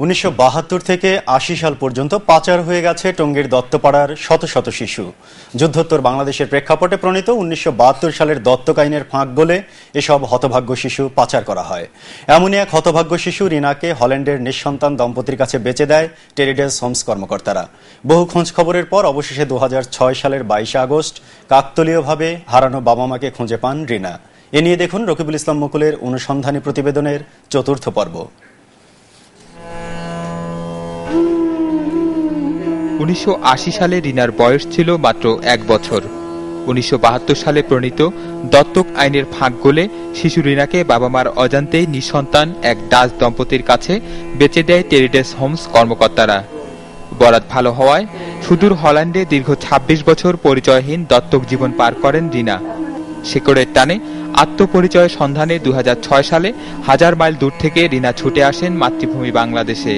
1972 থেকে 80 সাল পর্যন্ত পাচার হয়ে গেছে টঙ্গীর দত্তপাড়ার শত শত শিশু। যুদ্ধোত্তর বাংলাদেশের প্রেক্ষাপটে প্রণীত 1972 সালের দত্তক আইনের ফাঁক গলে এসব হতভাগ্য শিশু পাচার করা হয়। এমনই এক হতভাগ্য শিশু রিনাকে হল্যান্ডের নিঃসন্তান দম্পতির কাছে বেচে দেয় টেরিডেস হোমস কর্মকর্তারা। বহু খোঁজ খবরের পর অবশেষে 2006 সালের 22 আগস্ট কাকতালীয়ভাবে হারানো বাবা মাকে খুঁজে পান রিনা। এ নিয়ে দেখুন রকিবুল ইসলাম মুকুলের অনুসন্ধানী প্রতিবেদনের চতুর্থ পর্ব। 1980 সালে রিনার বয়স ছিল মাত্র 1 বছর। 1972 সালে প্রণীত দত্তক আইনের ফাঁক গলে শিশু রিনাকে বাবা মার অজান্তেই নিঃসন্তান এক ডাচ দম্পতির কাছে বেচে দেয় টেরিডেস হোমস কর্মকর্তারা। বরাত ভালো হওয়ায় সুদূর হল্যান্ডে দীর্ঘ 26 বছর পরিচয়হীন দত্তক জীবন পার করেন রিনা। শেকড়ের টানে আত্মপরিচয়ের সন্ধানে 2006 সালে 1000 মাইল দূর থেকে রিনা ছুটে আসেন মাতৃভূমি বাংলাদেশে।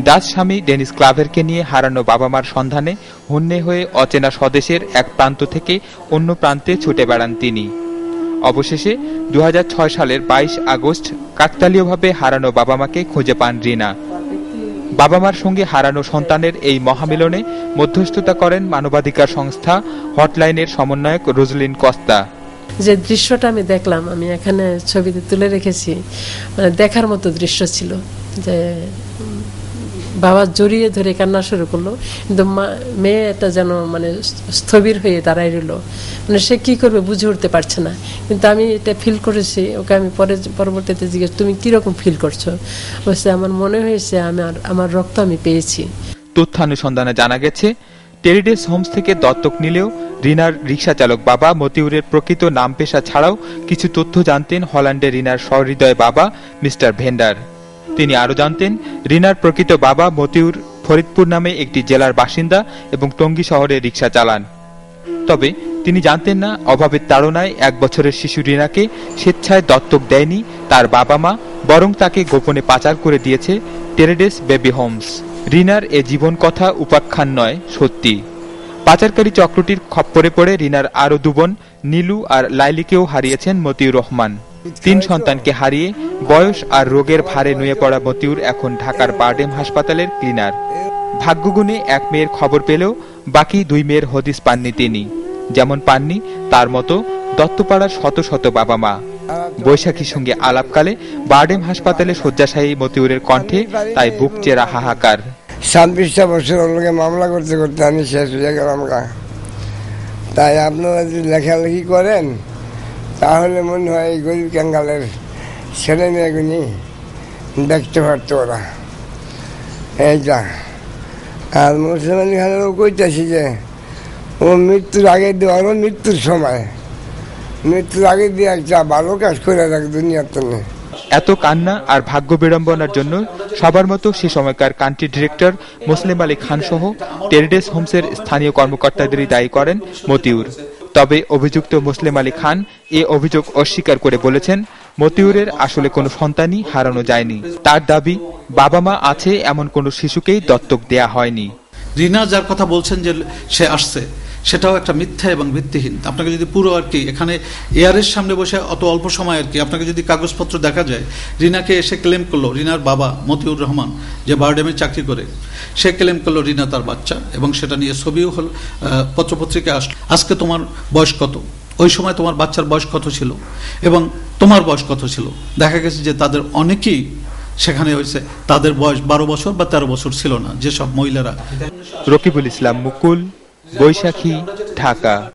ডাচ স্বামী ডেনিস ক্লাভেরকে নিয়ে হারানো বাবা মার সন্ধানে হন্যে হয়ে অচেনা স্বদেশের এক প্রান্ত থেকে অন্য প্রান্তে ছুটে বেড়ান তিনি। অবশেষে 2006 সালের 22 আগস্ট কাকতালীয়ভাবে হারানো বাবা মাকে খুঁজে পান রিনা। বাবা মার সঙ্গে হারানো সন্তানের এই মহামিলনে মধ্যস্থতা করেন মানবাধিকার সংস্থা হটলাইনের সমন্বয়ক রোজলিন কস্তা। যে দৃশ্যটা আমি দেখলাম, আমি এখানে ছবিতে তুলে রেখেছি, মানে দেখার মতো দৃশ্য ছিল। যে বাবা জড়িয়ে ধরে কান্না শুরু করলো, কিন্তু মেয়েটা যেন মানে স্থবির হয়ে দাঁড়াই রইল, মানে সে কি করবে বুঝে উঠতে পারছে না। কিন্তু আমি এটা ফিল করেছি, ওকে আমি পরবর্তীতে জিজ্ঞেস, তুমি কিরকম ফিল করছো? বলছে আমার মনে হয়েছে আমার রক্ত আমি পেয়েছি। তথ্যানুসন্ধানে জানা গেছে টেরিডেস হোমস থেকে দত্তক নিলেও রিনার রিক্সা চালক বাবা মতিউরের প্রকৃত নাম পেশা ছাড়াও কিছু তথ্য জানতেন হল্যান্ডে রিনার সহৃদয় বাবা মিস্টার ভেন্ডার। তিনি আরো জানতেন রিনার প্রকৃত বাবা মতিউর ফরিদপুর নামে একটি জেলার বাসিন্দা এবং টঙ্গী শহরে রিক্সা চালান। তবে তিনি জানতেন না অভাবের তাড়নায় 1 বছরের শিশু রিনাকে স্বেচ্ছায় দত্তক দেয়নি তার বাবা মা, বরং তাকে গোপনে পাচার করে দিয়েছে টেরিডেস বেবি হোমস। রিনার এ জীবন কথা উপাখ্যান নয়, সত্যি। পাচারকারী চক্রটির খপ্পরে পড়ে রিনার আরো 2 বোন নীলু আর লাইলিকেও হারিয়েছেন মতিউর রহমান। 3 সন্তানকে হারিয়ে বয়স আর রোগের ভারে নুয়ে পড়া মতিউর এখন ঢাকার বারডেম হাসপাতালের ক্লিনার। ভাগ্যগুণে 1 মেয়ের খবর পেলেও বাকি 2 মেয়ের হদিস পাননি তিনি, যেমন পাননি তার মতো দত্তপাড়ার শত শত বাবা মা। বৈশাখীর সঙ্গে আলাপকালে বারডেম হাসপাতালে শয্যাশায়ী মতিউরের কণ্ঠে তাই বুক চেরা হাহাকার। 26টা বছর ওর মামলা করতে করতে আমি শেষ হয়ে গেলাম। তাই আপনারা যদি লেখালেখি করেন তাহলে মনে হয় এই গরিব ক্যাঙ্গালের ছেলে মেয়েগুলি দেখতে পারতো ওরা। এইটা আর মুসলিম আলী খানেরও কইতেছি যে ও মৃত্যুর আগে দিয়ে, ওর মৃত্যুর সময় মৃত্যুর আগে দিয়ে একটা ভালো কাজ করে রাখ দুনিয়ার জন্য। এত কান্না আর ভাগ্য বিড়ম্বনার জন্য সবার মতো সে সময়কার কান্ট্রি ডিরেক্টর মুসলিম আলী খান সহ টেরিডেস হোমসের স্থানীয় কর্মকর্তাদেরই দায়ী করেন মতিউর। তবে অভিযুক্ত মুসলিম আলী খান এ অভিযোগ অস্বীকার করে বলেছেন মতিউরের আসলে কোনো সন্তানই হারানো যায়নি। তার দাবি বাবা মা আছে এমন কোনো শিশুকেই দত্তক দেয়া হয়নি। রিনা যার কথা বলছেন যে সে আসছে, সেটাও একটা মিথ্যা এবং ভিত্তিহীন। আপনাকে যদি পুরো আর কি এখানে এয়ারের সামনে বসে অত অল্প সময় আর কি আপনাকে যদি কাগজপত্র দেখা যায়, রিনাকে এসে ক্লেম করলো, রিনার বাবা মতিউর রহমান যে বারডেমে চাকরি করে, সে ক্লেম করলো রিনা তার বাচ্চা, এবং সেটা নিয়ে ছবিও হল, পত্রপত্রিকায় আসলো। আজকে তোমার বয়স কত, ওই সময় তোমার বাচ্চার বয়স কত ছিল এবং তোমার বয়স কত ছিল। দেখা গেছে যে তাদের অনেকেই সেখানে হয়েছে তাদের বয়স 12 বছর বা 13 বছর ছিল না, যেসব মহিলারা। রকিবুল ইসলাম মুকুল, বৈশাখী, ঢাকা।